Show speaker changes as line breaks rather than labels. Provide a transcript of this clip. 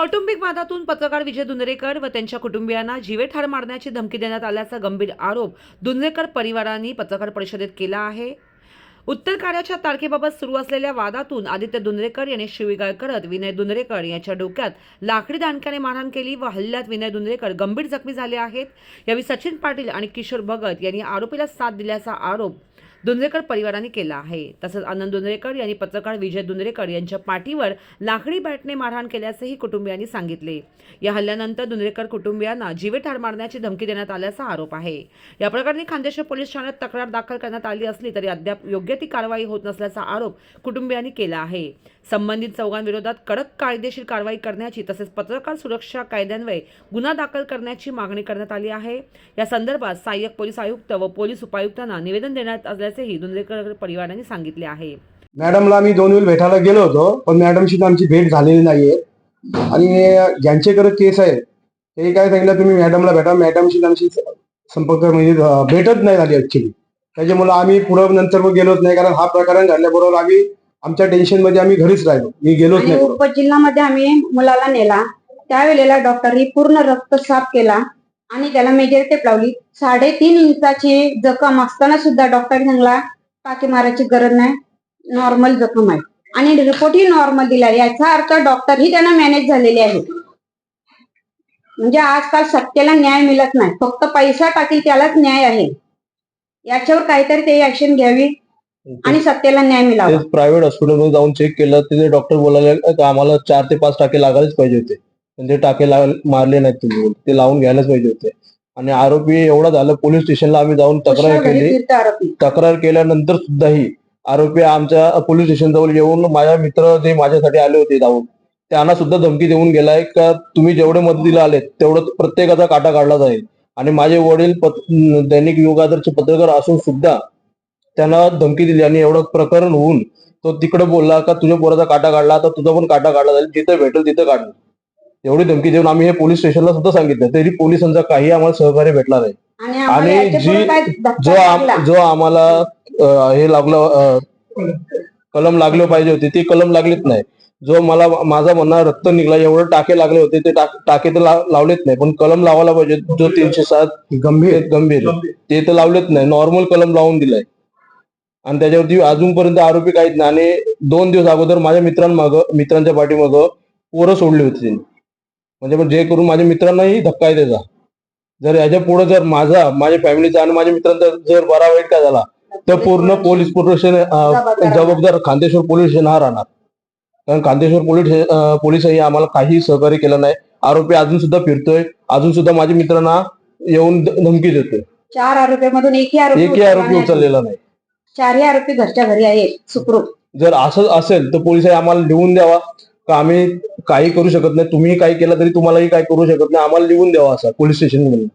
कौटुंबिक वादातून पत्रकार विजय दुंद्रेकर व त्यांच्या कुटुंबियांना जीवे ठार मारण्याची धमकी देण्यात आल्याचा गंभीर आरोप दुंद्रेकर परिवाराने पत्रकार परिषदेत केला आहे। उत्तर कार्याच्या तारखेबाबत सुरू असलेल्या वादातून आदित्य दुंद्रेकर यांनी शिवीगाळ करत विनय दुंद्रेकर यांच्या डोक्यात लाकडी दांडक्याने मारहाण केली व हल्ल्यात विनय दुंद्रेकर गंभीर जखमी झाले आहेत। यावेळी सचिन पाटील आणि किशोर भगत यांनी आरोपीला साथ दिल्याचा आरोप दुंद्रेकर परिवाराने केला आहे। तसंच आनंद दुंद्रेकर यांनी पत्रकार विजय दुंद्रेकर यांच्या पाठीवर लाकडी बॅटने मारहाण केल्याचेही कुटुंबियांनी सांगितले। या हल्ल्यानंतर दुंद्रेकर कुटुंबियांना जीवे ठार मारण्याची धमकी देण्यात आल्याचा आरोप आहे। या प्रकरणी खान्देश्वर पोलीस ठाण्यात तक्रार दाखल करण्यात आली असली तरी अद्याप योग्य ती कारवाई होत नसल्याचा आरोप कुटुंबियांनी केला आहे। संबंधित चौघांविरोधात कडक कायदेशीर कारवाई करण्याची तसेच पत्रकार सुरक्षा कायद्यान्वये गुन्हा दाखल करण्याची मागणी करण्यात आली आहे। या संदर्भात सहाय्यक पोलीस आयुक्त व पोलीस उपायुक्तांना निवेदन देण्यात आल्याचेही दुंद्रेकर परिवाराने सांगितले आहे।
मॅडमला आम्ही 2 वेळ भेटायला गेलो होतो, पण मॅडमशी आमची भेट झालेली नाहीये आणि ज्यांच्याकडे केस आहे ते काय सांगितलं, तुम्ही मॅडमला भेटा, मॅडमशी आमची संपर्क म्हणजे भेटत नाही झाली ऍक्च्युली। त्याच्यामुळे आम्ही पुढे नंतर मग गेलोच नाही, कारण हा प्रकरण घडल्याबरोबर आम्ही आमच्या टेन्शन मध्ये आम्ही घरीच राहिलो, मी गेलोच नाही।
उपजिल्ह्यामध्ये आम्ही मुलाला नेला, त्यावेळेला डॉक्टरनी पूर्ण रक्त साफ केला आणि त्याला मेजर टेप लावली। 3.5 इंचाची जखम असताना सुद्धा डॉक्टर सांगला टाके मारायची गरज नाही, नॉर्मल जखम आहे आणि रिपोर्टही नॉर्मल दिला। याचा अर्थ डॉक्टरही त्यांना मॅनेज झालेले आहे। म्हणजे आजकाल सत्तेला न्याय मिळत नाही, फक्त पैसा टाकील त्यालाच न्याय आहे। याच्यावर काहीतरी ते ऍक्शन घ्यावी आणि सत्तेला न्याय मिळावा।
प्रायव्हेट हॉस्पिटलमध्ये जाऊन चेक केलं, तिथे डॉक्टर बोलायला की आम्हाला 4 ते 5 टाके लागायलाच पाहिजे होते, पण ते टाके मारले नाहीत तुम्ही, ते लावून घ्यायलाच पाहिजे होते। आणि आरोपी एवढा झालं, पोलीस स्टेशनला आम्ही जाऊन तक्रार केली। तक्रार केल्यानंतर सुद्धाही आरोपी आमच्या पोलीस स्टेशन जवळ येऊन माझ्या मित्र जे माझ्यासाठी आले होते जाऊन, त्यांना सुद्धा धमकी देऊन गेलाय का तुम्ही जेवढे मदतीला आले तेवढं प्रत्येकाचा काटा काढला जाईल। आणि माझे वडील दैनिक युगादरचे पत्रकार असून सुद्धा त्यांना धमकी दिली आणि एवढं प्रकरण होऊन तो तिकडे बोलला का तुझ्या पोराचा काटा काढला तर तुझा पण काटा काढला जाईल, जिथे भेटेल तिथे काढलं। एवढी धमकी देऊन आम्ही हे पोलीस स्टेशनला सुद्धा सांगितलं, तरी पोलिसांचा काही आम्हाला सहकार्य भेटला नाही। आणि जो आम्हाला हे लागलं कलम लागले पाहिजे होते ते कलम लागलेच नाही। जो मला माझा म्हणणं रक्त निघला, एवढे टाके लागले होते ते टाके तर लावलेच नाही, पण कलम लावायला पाहिजे जो 307 गंभीर ते तर लावलेच नाही, नॉर्मल कलम लावून दिलाय। आणि त्याच्यावरती अजूनपर्यंत आरोपी काहीच नाही। आणि 2 दिवस अगोदर माझ्या मित्रांच्या पाठीमागं पोरं सोडली होती त्यांनी, म्हणजे जे करून माझ्या मित्रांनाही धक्का आहे त्याचा। जर याच्या पुढे जर माझ्या फॅमिलीचा आणि माझ्या मित्रांचा जर बरा वाईट काय झाला तर पूर्ण पोलीस प्रोटेक्शन जबाबदार खान्देश्वर पोलीस स्टेशन हा राहणार, कारण खान्देश्वर पोलिसही आम्हाला काही सहकार्य केलं नाही। आरोपी अजून सुद्धा फिरतोय, अजून सुद्धा माझ्या मित्रांना येऊन धमकी देतोय।
4 आरोपीमधून एकही
आरोपी उचललेला नाही,
4ही आरोपी घरच्या घरी आहेत सुखरूप।
जर असं असेल तर पोलिसांनी आम्हाला लिहून द्यावा का आम्ही काही करू शकत नाही, तुम्ही काही केलं तरी तुम्हालाही काही करू शकत नाही, आम्हाला लिहून द्यावा असा पोलीस स्टेशन मध्ये।